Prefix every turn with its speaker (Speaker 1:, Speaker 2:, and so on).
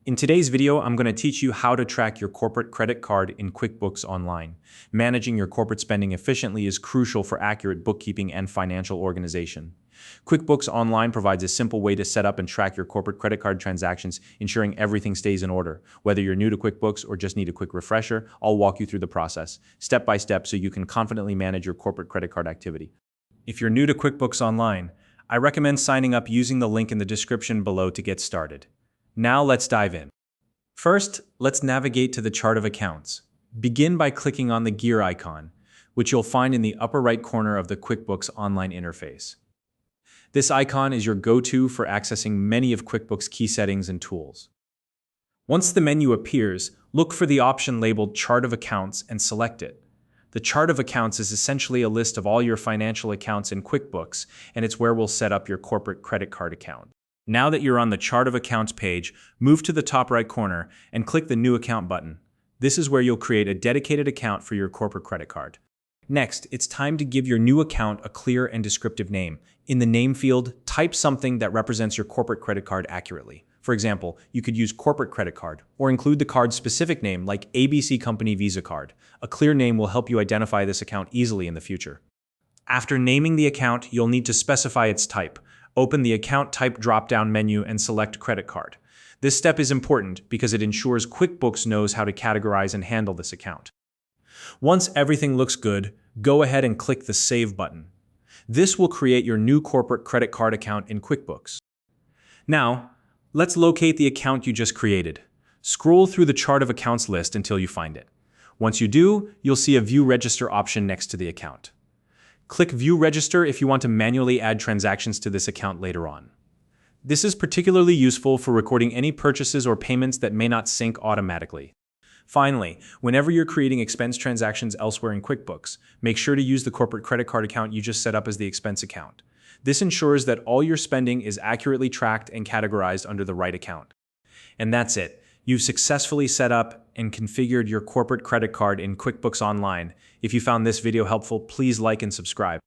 Speaker 1: In today's video, I'm going to teach you how to track your corporate credit card in QuickBooks Online. Managing your corporate spending efficiently is crucial for accurate bookkeeping and financial organization. QuickBooks Online provides a simple way to set up and track your corporate credit card transactions, ensuring everything stays in order. Whether you're new to QuickBooks or just need a quick refresher, I'll walk you through the process, step by step, so you can confidently manage your corporate credit card activity. If you're new to QuickBooks Online, I recommend signing up using the link in the description below to get started. Now let's dive in. First, let's navigate to the chart of accounts. Begin by clicking on the gear icon, which you'll find in the upper right corner of the QuickBooks Online interface. This icon is your go-to for accessing many of QuickBooks' key settings and tools. Once the menu appears, look for the option labeled Chart of Accounts and select it. The Chart of Accounts is essentially a list of all your financial accounts in QuickBooks, and it's where we'll set up your corporate credit card account. Now that you're on the Chart of Accounts page, move to the top right corner and click the New Account button. This is where you'll create a dedicated account for your corporate credit card. Next, it's time to give your new account a clear and descriptive name. In the name field, type something that represents your corporate credit card accurately. For example, you could use corporate credit card or include the card's specific name like ABC Company Visa Card. A clear name will help you identify this account easily in the future. After naming the account, you'll need to specify its type. Open the Account Type drop-down menu and select Credit Card. This step is important because it ensures QuickBooks knows how to categorize and handle this account. Once everything looks good, go ahead and click the Save button. This will create your new corporate credit card account in QuickBooks. Now, let's locate the account you just created. Scroll through the Chart of Accounts list until you find it. Once you do, you'll see a View Register option next to the account. Click View Register if you want to manually add transactions to this account later on. This is particularly useful for recording any purchases or payments that may not sync automatically. Finally, whenever you're creating expense transactions elsewhere in QuickBooks, make sure to use the corporate credit card account you just set up as the expense account. This ensures that all your spending is accurately tracked and categorized under the right account. And that's it. You've successfully set up and configured your corporate credit card in QuickBooks Online. If you found this video helpful, please like and subscribe.